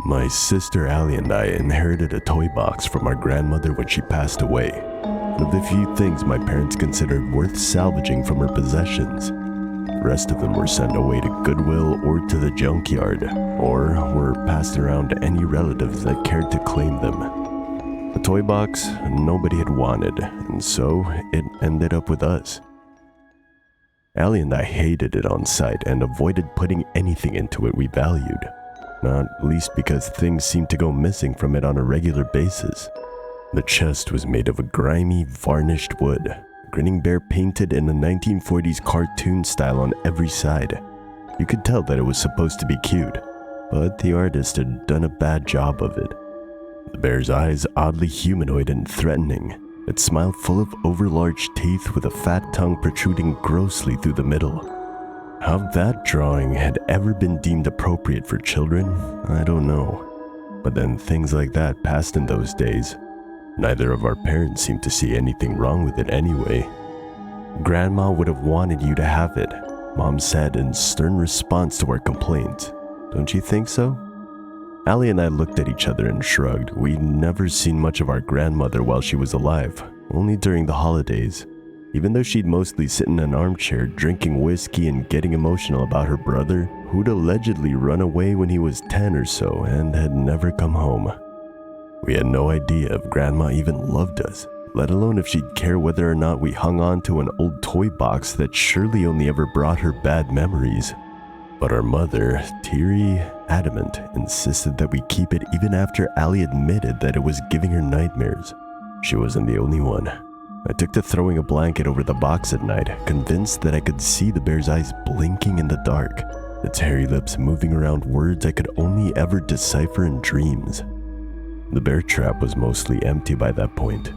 My sister Allie and I inherited a toy box from our grandmother when she passed away. One of the few things my parents considered worth salvaging from her possessions. The rest of them were sent away to Goodwill or to the junkyard, or were passed around to any relatives that cared to claim them. The toy box nobody had wanted, and so it ended up with us. Allie and I hated it on sight and avoided putting anything into it we valued. Not least because things seemed to go missing from it on a regular basis. The chest was made of a grimy, varnished wood, grinning bear painted in the 1940s cartoon style on every side. You could tell that it was supposed to be cute, but the artist had done a bad job of it. The bear's eyes oddly humanoid and threatening, its smile full of overlarge teeth with a fat tongue protruding grossly through the middle. How that drawing had ever been deemed appropriate for children, I don't know. But then things like that passed in those days. Neither of our parents seemed to see anything wrong with it anyway. Grandma would have wanted you to have it, Mom said in stern response to our complaints. Don't you think so? Allie and I looked at each other and shrugged. We'd never seen much of our grandmother while she was alive, only during the holidays. Even though she'd mostly sit in an armchair drinking whiskey and getting emotional about her brother, who'd allegedly run away when he was 10 or so and had never come home. We had no idea if Grandma even loved us, let alone if she'd care whether or not we hung on to an old toy box that surely only ever brought her bad memories. But our mother, teary, adamant, insisted that we keep it even after Allie admitted that it was giving her nightmares. She wasn't the only one. I took to throwing a blanket over the box at night, convinced that I could see the bear's eyes blinking in the dark, its hairy lips moving around words I could only ever decipher in dreams. The bear trap was mostly empty by that point.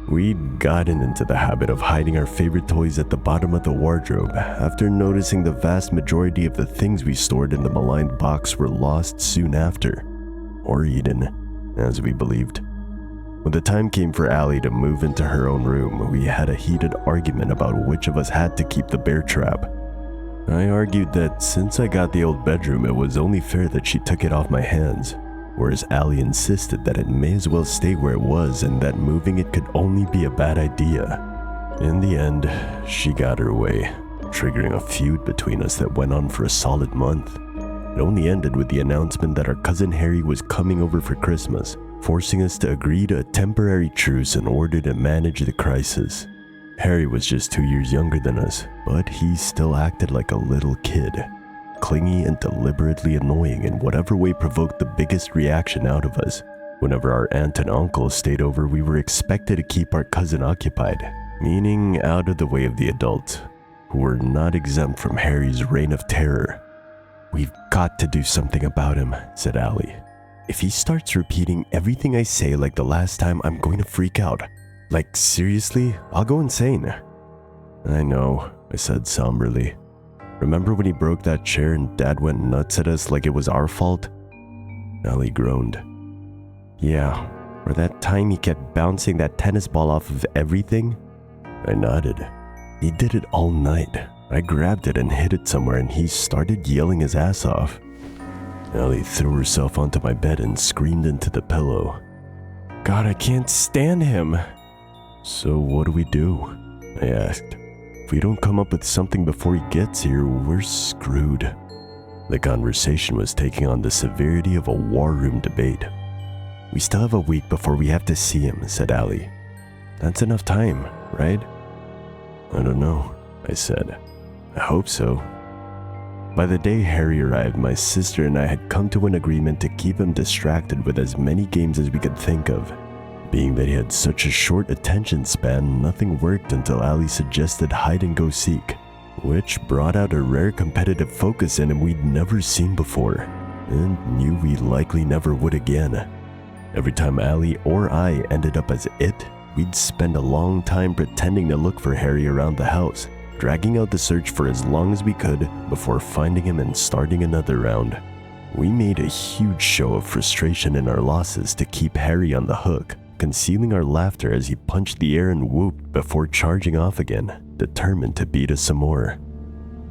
We'd gotten into the habit of hiding our favorite toys at the bottom of the wardrobe after noticing the vast majority of the things we stored in the maligned box were lost soon after, or eaten, as we believed. When the time came for Allie to move into her own room, we had a heated argument about which of us had to keep the bear trap. I argued that since I got the old bedroom, it was only fair that she took it off my hands, whereas Allie insisted that it may as well stay where it was and that moving it could only be a bad idea. In the end, she got her way, triggering a feud between us that went on for a solid month. It only ended with the announcement that our cousin Harry was coming over for Christmas, forcing us to agree to a temporary truce in order to manage the crisis. Harry was just 2 years younger than us, but he still acted like a little kid, clingy and deliberately annoying in whatever way provoked the biggest reaction out of us. Whenever our aunt and uncle stayed over, we were expected to keep our cousin occupied, meaning out of the way of the adults, who were not exempt from Harry's reign of terror. We've got to do something about him, said Allie. If he starts repeating everything I say like the last time, I'm going to freak out. Like, seriously, I'll go insane. I know, I said somberly. Remember when he broke that chair and Dad went nuts at us like it was our fault? Allie groaned. Yeah, or that time he kept bouncing that tennis ball off of everything? I nodded. He did it all night. I grabbed it and hid it somewhere and he started yelling his ass off. Allie threw herself onto my bed and screamed into the pillow. God, I can't stand him. So what do? I asked. If we don't come up with something before he gets here, we're screwed. The conversation was taking on the severity of a war room debate. We still have a week before we have to see him, said Allie. That's enough time, right? I don't know, I said. I hope so. By the day Harry arrived, my sister and I had come to an agreement to keep him distracted with as many games as we could think of. Being that he had such a short attention span, nothing worked until Allie suggested hide and go seek, which brought out a rare competitive focus in him we'd never seen before, and knew we likely never would again. Every time Allie or I ended up as it, we'd spend a long time pretending to look for Harry around the house, dragging out the search for as long as we could before finding him and starting another round. We made a huge show of frustration in our losses to keep Harry on the hook, concealing our laughter as he punched the air and whooped before charging off again, determined to beat us some more.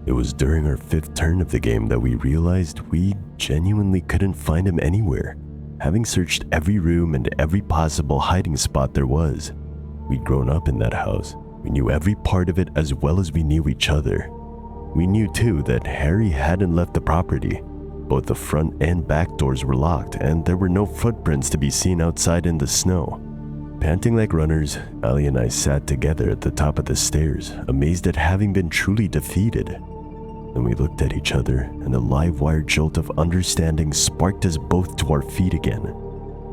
It was during our 5th turn of the game that we realized we genuinely couldn't find him anywhere, having searched every room and every possible hiding spot there was. We'd grown up in that house. We knew every part of it as well as we knew each other. We knew too that Harry hadn't left the property. Both the front and back doors were locked, and there were no footprints to be seen outside in the snow. Panting like runners, Allie and I sat together at the top of the stairs, amazed at having been truly defeated. Then we looked at each other, and a live-wire jolt of understanding sparked us both to our feet again.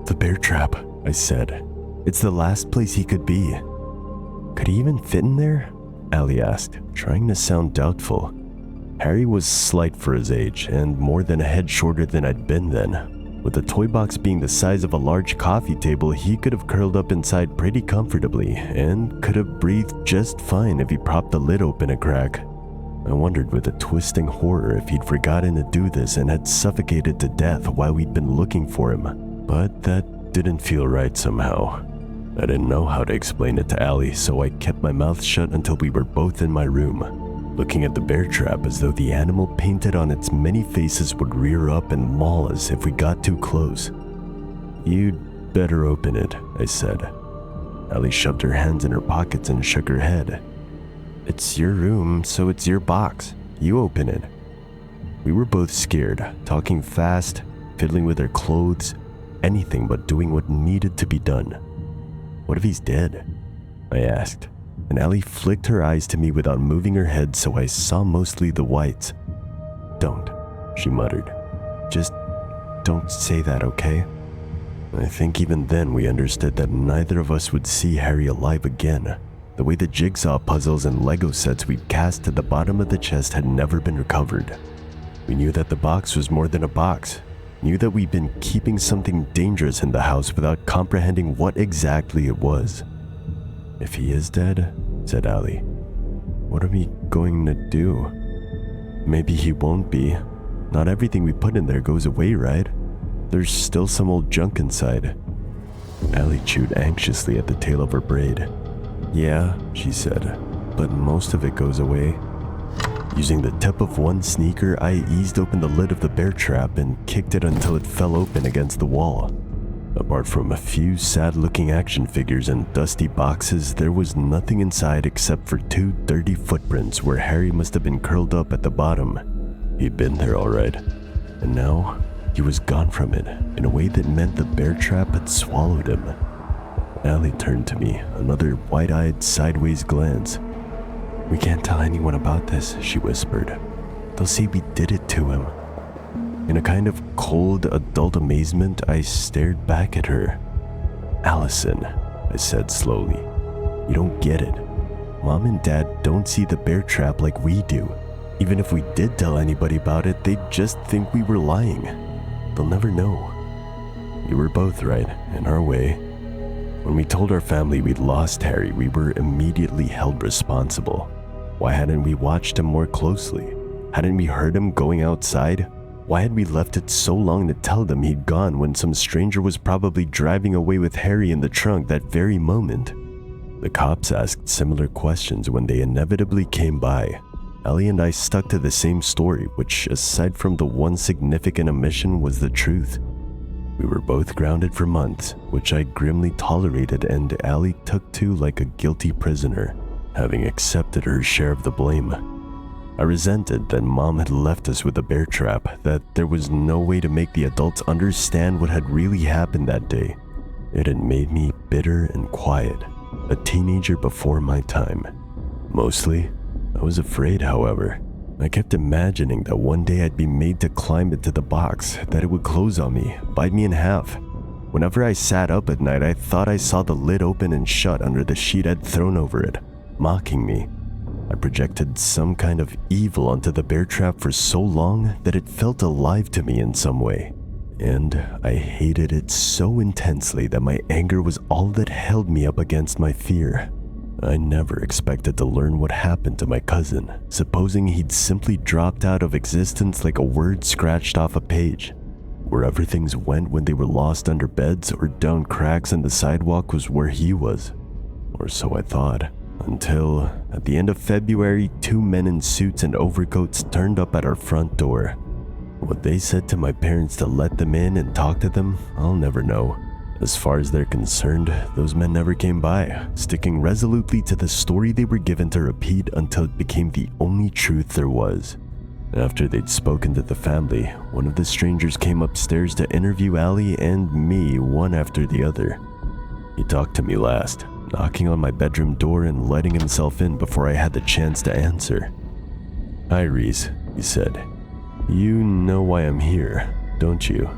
"The bear trap," I said. "It's the last place he could be." "Could he even fit in there?" Allie asked, trying to sound doubtful. Harry was slight for his age, and more than a head shorter than I'd been then. With the toy box being the size of a large coffee table, he could have curled up inside pretty comfortably, and could have breathed just fine if he propped the lid open a crack. I wondered with a twisting horror if he'd forgotten to do this and had suffocated to death while we'd been looking for him, but that didn't feel right somehow. I didn't know how to explain it to Allie, so I kept my mouth shut until we were both in my room, looking at the bear trap as though the animal painted on its many faces would rear up and maul us if we got too close. "You'd better open it," I said. Allie shoved her hands in her pockets and shook her head. "It's your room, so it's your box. You open it." We were both scared, talking fast, fiddling with our clothes, anything but doing what needed to be done. "What if he's dead?" I asked, and Allie flicked her eyes to me without moving her head, so I saw mostly the whites. "Don't," she muttered. "Just don't say that, okay?" I think even then we understood that neither of us would see Harry alive again. The way the jigsaw puzzles and Lego sets we'd cast to the bottom of the chest had never been recovered. We knew that the box was more than a box, knew that we'd been keeping something dangerous in the house without comprehending what exactly it was. "If he is dead," said Allie, "what are we going to do?" "Maybe he won't be. Not everything we put in there goes away, right? There's still some old junk inside." Allie chewed anxiously at the tail of her braid. "Yeah," she said, "but most of it goes away." Using the tip of one sneaker, I eased open the lid of the bear trap and kicked it until it fell open against the wall. Apart from a few sad-looking action figures and dusty boxes, there was nothing inside except for 2 dirty footprints where Harry must have been curled up at the bottom. He'd been there all right, and now he was gone from it in a way that meant the bear trap had swallowed him. Allie turned to me, another wide-eyed sideways glance. "We can't tell anyone about this," she whispered. "They'll say we did it to him." In a kind of cold, adult amazement, I stared back at her. "Allison," I said slowly, "you don't get it. Mom and Dad don't see the bear trap like we do. Even if we did tell anybody about it, they'd just think we were lying. They'll never know." We were both right, in our way. When we told our family we'd lost Harry, we were immediately held responsible. Why hadn't we watched him more closely? Hadn't we heard him going outside? Why had we left it so long to tell them he'd gone when some stranger was probably driving away with Harry in the trunk that very moment? The cops asked similar questions when they inevitably came by. Ellie and I stuck to the same story, which, aside from the one significant omission, was the truth. We were both grounded for months, which I grimly tolerated, and Allie took to like a guilty prisoner, having accepted her share of the blame. I resented that Mom had left us with a bear trap, that there was no way to make the adults understand what had really happened that day. It had made me bitter and quiet, a teenager before my time. Mostly, I was afraid, however. I kept imagining that one day I'd be made to climb into the box, that it would close on me, bite me in half. Whenever I sat up at night, I thought I saw the lid open and shut under the sheet I'd thrown over it, mocking me. I projected some kind of evil onto the bear trap for so long that it felt alive to me in some way. And I hated it so intensely that my anger was all that held me up against my fear. I never expected to learn what happened to my cousin, supposing he'd simply dropped out of existence like a word scratched off a page. Wherever things went when they were lost under beds or down cracks in the sidewalk was where he was. Or so I thought. Until, at the end of February, 2 men in suits and overcoats turned up at our front door. What they said to my parents to let them in and talk to them, I'll never know. As far as they're concerned, those men never came by, sticking resolutely to the story they were given to repeat until it became the only truth there was. After they'd spoken to the family, one of the strangers came upstairs to interview Allie and me one after the other. He talked to me last, knocking on my bedroom door and letting himself in before I had the chance to answer. "Hi, Reese," he said. "You know why I'm here, don't you?"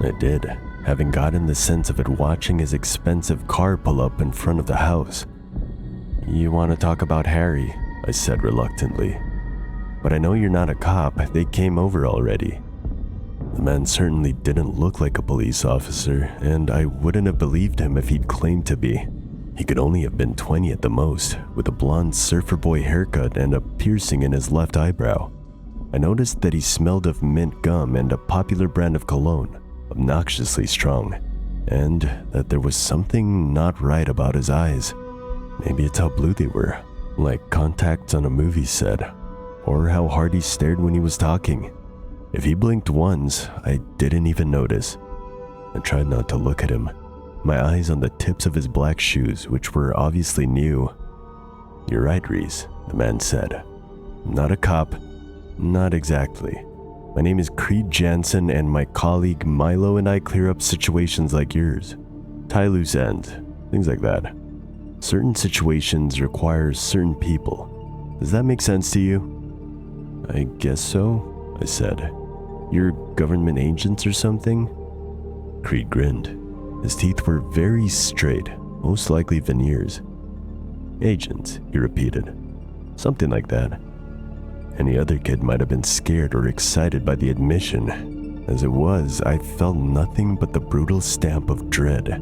I did, having gotten the sense of it watching his expensive car pull up in front of the house. "You want to talk about Harry?" I said reluctantly. "But I know you're not a cop, they came over already." The man certainly didn't look like a police officer, and I wouldn't have believed him if he'd claimed to be. He could only have been 20 at the most, with a blonde surfer boy haircut and a piercing in his left eyebrow. I noticed that he smelled of mint gum and a popular brand of cologne, obnoxiously strong, and that there was something not right about his eyes. Maybe it's how blue they were, like contacts on a movie set, or how hard he stared when he was talking. If he blinked once, I didn't even notice. I tried not to look at him, my eyes on the tips of his black shoes, which were obviously new. "You're right, Reese," the man said. "Not a cop. Not exactly. My name is Creed Jansen, and my colleague Milo and I clear up situations like yours. Tie loose ends, things like that. Certain situations require certain people. Does that make sense to you?" "I guess so," I said. "You're government agents or something?" Creed grinned. His teeth were very straight, most likely veneers. "Agents," he repeated. "Something like that." Any other kid might have been scared or excited by the admission. As it was, I felt nothing but the brutal stamp of dread.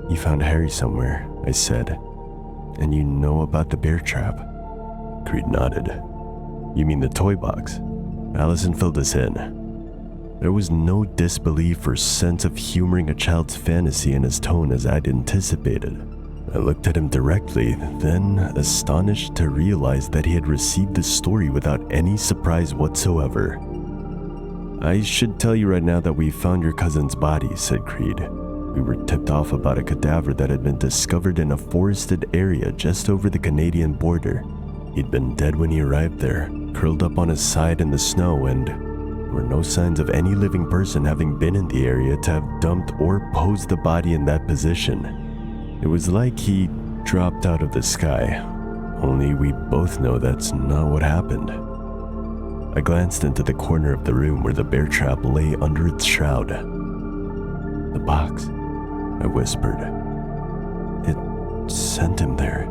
"You found Harry somewhere," I said. "And you know about the bear trap?" Creed nodded. "You mean the toy box?" Allison filled us in. There was no disbelief or sense of humoring a child's fantasy in his tone as I'd anticipated. I looked at him directly, then astonished to realize that he had received the story without any surprise whatsoever. "I should tell you right now that we found your cousin's body," said Creed. "We were tipped off about a cadaver that had been discovered in a forested area just over the Canadian border. He'd been dead when he arrived there, curled up on his side in the snow, and there were no signs of any living person having been in the area to have dumped or posed the body in that position. It was like he dropped out of the sky, only we both know that's not what happened." I glanced into the corner of the room where the bear trap lay under its shroud. "The box," I whispered. "It sent him there."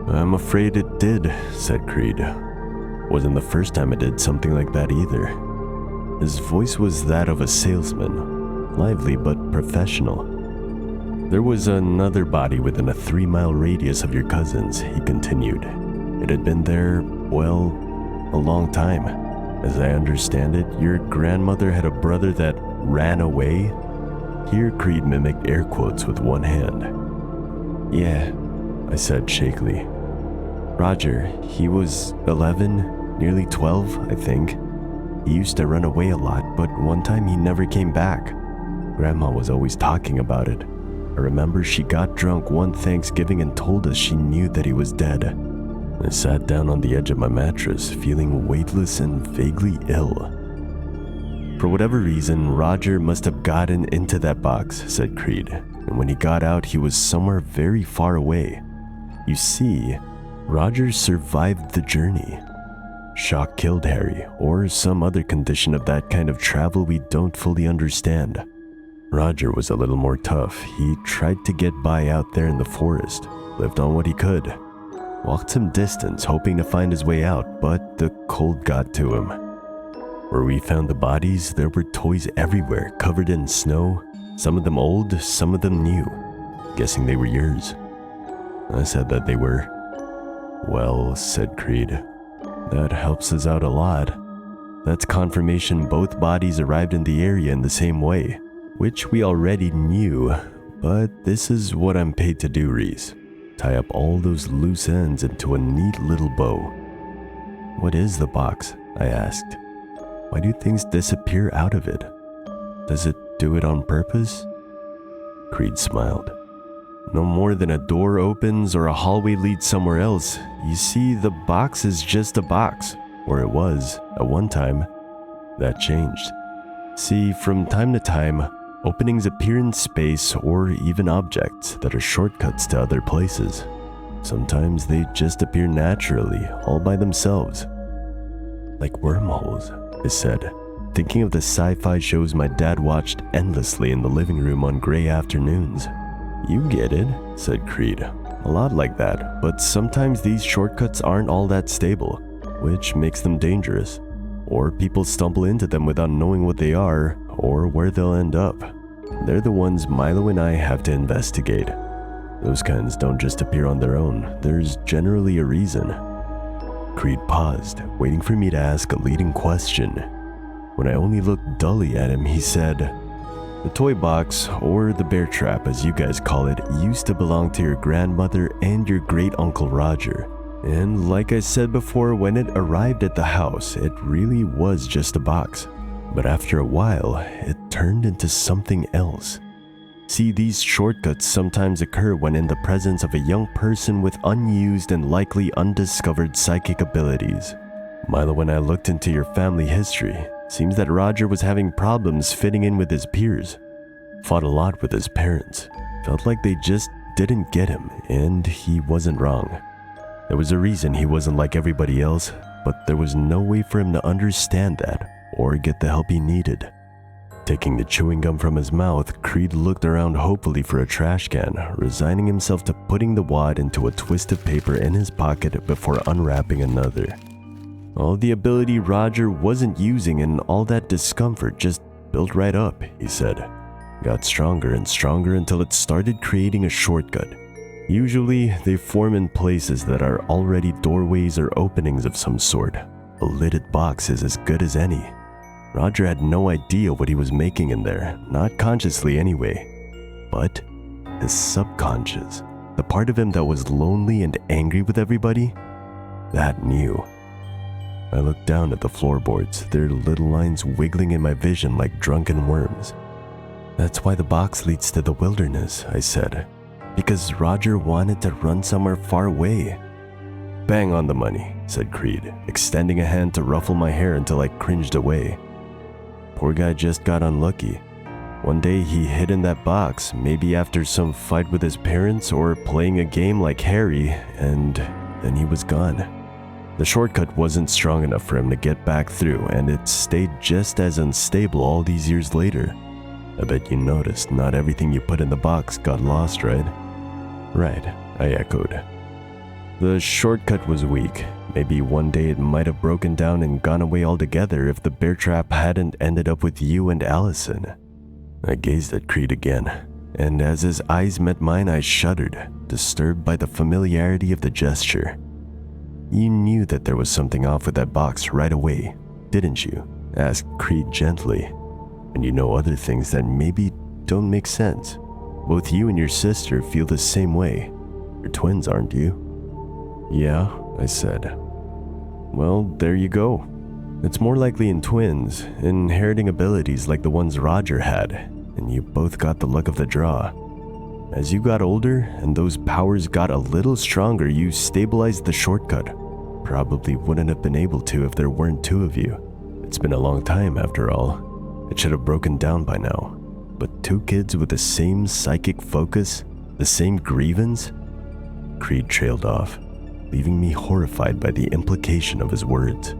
"I'm afraid it did," said Creed. "Wasn't the first time it did something like that either." His voice was that of a salesman, lively but professional. "There was another body within a 3-mile radius of your cousin's," he continued. "It had been there, well, a long time. As I understand it, your grandmother had a brother that ran away." Here Creed mimicked air quotes with one hand. "Yeah," I said shakily. "Roger, he was 11, nearly 12, I think. He used to run away a lot, but one time he never came back. Grandma was always talking about it. I remember she got drunk one Thanksgiving and told us she knew that he was dead." I sat down on the edge of my mattress, feeling weightless and vaguely ill. "For whatever reason, Roger must have gotten into that box," said Creed, "and when he got out, he was somewhere very far away. You see, Roger survived the journey. Shock killed Harry, or some other condition of that kind of travel we don't fully understand. Roger was a little more tough. He tried to get by out there in the forest, lived on what he could, walked some distance hoping to find his way out, but the cold got to him. Where we found the bodies, there were toys everywhere, covered in snow, some of them old, some of them new. Guessing they were yours." I said that they were. "Well," said Creed, "that helps us out a lot. That's confirmation both bodies arrived in the area in the same way, which we already knew, but this is what I'm paid to do, Reese. tie up all those loose ends into a neat little bow. "What is the box?" I asked. "Why do things disappear out of it? Does it do it on purpose?" Creed smiled. "No more than a door opens or a hallway leads somewhere else. You see, the box is just a box, or it was at one time. That changed. See, from time to time, openings appear in space or even objects that are shortcuts to other places. Sometimes they just appear naturally, all by themselves. Like wormholes," I said, thinking of the sci-fi shows my dad watched endlessly in the living room on gray afternoons. "You get it," said Creed. "A lot like that, but sometimes these shortcuts aren't all that stable, which makes them dangerous. Or people stumble into them without knowing what they are or where they'll end up. They're the ones Milo and I have to investigate. Those kinds don't just appear on their own. There's generally a reason." Creed paused, waiting for me to ask a leading question. When I only looked dully at him, he said, "The toy box, or the bear trap as you guys call it, used to belong to your grandmother and your great-uncle Roger. And like I said before, when it arrived at the house, it really was just a box. But after a while, it turned into something else. See, these shortcuts sometimes occur when in the presence of a young person with unused and likely undiscovered psychic abilities. Milo, when I looked into your family history, seems that Roger was having problems fitting in with his peers. Fought a lot with his parents. Felt like they just didn't get him, and he wasn't wrong. There was a reason he wasn't like everybody else, but there was no way for him to understand that or get the help he needed." Taking the chewing gum from his mouth, Creed looked around hopefully for a trash can, resigning himself to putting the wad into a twist of paper in his pocket before unwrapping another. "All the ability Roger wasn't using and all that discomfort just built right up," he said. "Got stronger and stronger until it started creating a shortcut. Usually, they form in places that are already doorways or openings of some sort. A lidded box is as good as any. Roger had no idea what he was making in there, not consciously anyway. But his subconscious, the part of him that was lonely and angry with everybody, that knew." I looked down at the floorboards, their little lines wiggling in my vision like drunken worms. "That's why the box leads to the wilderness," I said. "Because Roger wanted to run somewhere far away." "Bang on the money," said Creed, extending a hand to ruffle my hair until I cringed away. "Poor guy just got unlucky. One day he hid in that box, maybe after some fight with his parents or playing a game like Harry, and then he was gone. The shortcut wasn't strong enough for him to get back through, and it stayed just as unstable all these years later. I bet you noticed not everything you put in the box got lost, right?" "Right," I echoed. "The shortcut was weak. Maybe one day it might have broken down and gone away altogether if the bear trap hadn't ended up with you and Allison." I gazed at Creed again, and as his eyes met mine, I shuddered, disturbed by the familiarity of the gesture. "You knew that there was something off with that box right away, didn't you?" asked Creed gently. "And you know other things that maybe don't make sense. Both you and your sister feel the same way. You're twins, aren't you?" "Yeah," I said. "Well, there you go. It's more likely in twins, inheriting abilities like the ones Roger had, and you both got the luck of the draw. As you got older and those powers got a little stronger, you stabilized the shortcut. Probably wouldn't have been able to if there weren't two of you. It's been a long time after all. It should have broken down by now. But two kids with the same psychic focus, the same grievance?" Creed trailed off, leaving me horrified by the implication of his words.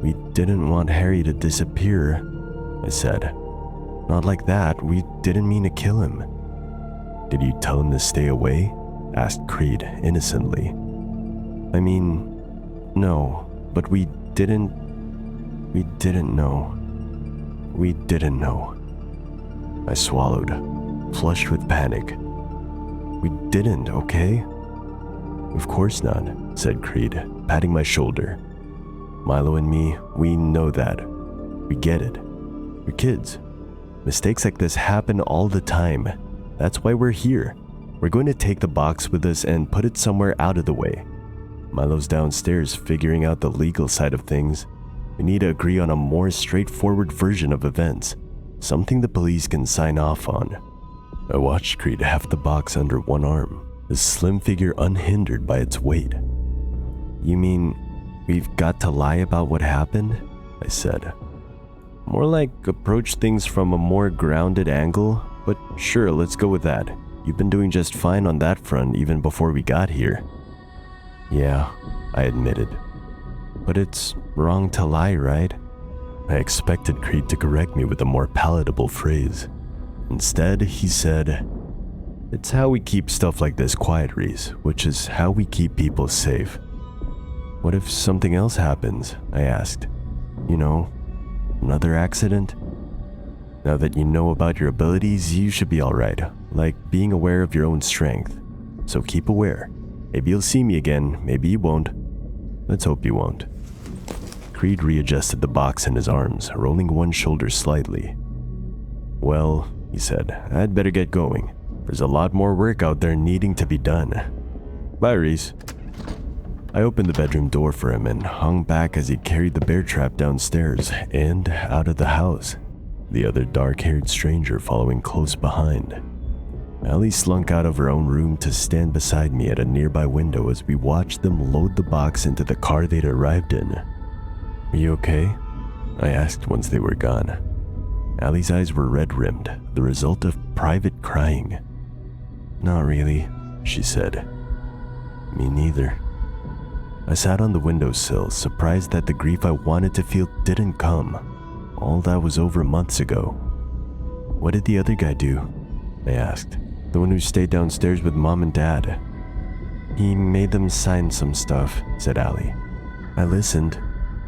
"We didn't want Harry to disappear," I said. "Not like that. We didn't mean to kill him." "Did you tell him to stay away?" asked Creed innocently. "I mean, no, but we didn't know. We didn't know." I swallowed, flushed with panic. "We didn't, okay?" "Of course not," said Creed, patting my shoulder. "Milo and me, we know that. We get it. We're kids. Mistakes like this happen all the time. That's why we're here. We're going to take the box with us and put it somewhere out of the way. Milo's downstairs figuring out the legal side of things. We need to agree on a more straightforward version of events, something the police can sign off on. I watched Creed heft the box under one arm, his slim figure unhindered by its weight. You mean we've got to lie about what happened? I said. More like approach things from a more grounded angle, but sure, let's go with that. You've been doing just fine on that front even before we got here. Yeah, I admitted. But it's wrong to lie, right? I expected Creed to correct me with a more palatable phrase. Instead, he said, "It's how we keep stuff like this quiet, Reese, which is how we keep people safe." What if something else happens? I asked. You know, another accident? Now that you know about your abilities, you should be alright, like being aware of your own strength. So keep aware. Maybe you'll see me again, maybe you won't. Let's hope you won't. Creed readjusted the box in his arms, rolling one shoulder slightly. Well, he said, I'd better get going. There's a lot more work out there needing to be done. Bye, Reese. I opened the bedroom door for him and hung back as he carried the bear trap downstairs and out of the house, the other dark-haired stranger following close behind. Allie slunk out of her own room to stand beside me at a nearby window as we watched them load the box into the car they'd arrived in. Are you okay? I asked once they were gone. Allie's eyes were red-rimmed, the result of private crying. Not really, she said. Me neither. I sat on the windowsill, surprised that the grief I wanted to feel didn't come. All that was over months ago. What did the other guy do? I asked. The one who stayed downstairs with Mom and Dad. He made them sign some stuff, said Allie. I listened.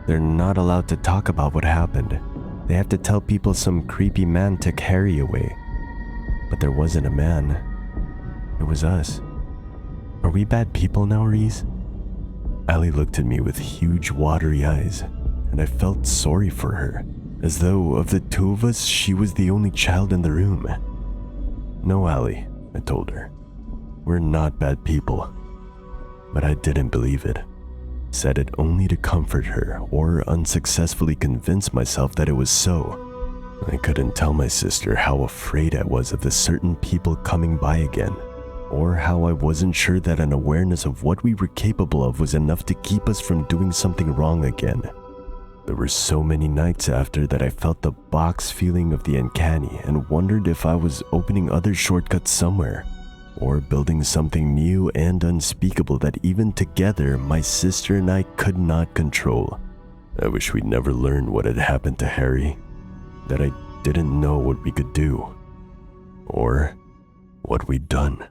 They're not allowed to talk about what happened. They have to tell people some creepy man took Harry away. But there wasn't a man. It was us. Are we bad people now, Reese? Allie looked at me with huge watery eyes, and I felt sorry for her, as though of the two of us, she was the only child in the room. No, Allie, I told her. We're not bad people. But I didn't believe it. Said it only to comfort her or unsuccessfully convince myself that it was so. I couldn't tell my sister how afraid I was of the certain people coming by again, or how I wasn't sure that an awareness of what we were capable of was enough to keep us from doing something wrong again. There were so many nights after that I felt the box feeling of the uncanny and wondered if I was opening other shortcuts somewhere, or building something new and unspeakable that even together my sister and I could not control. I wish we'd never learned what had happened to Harry, that I didn't know what we could do, or what we'd done.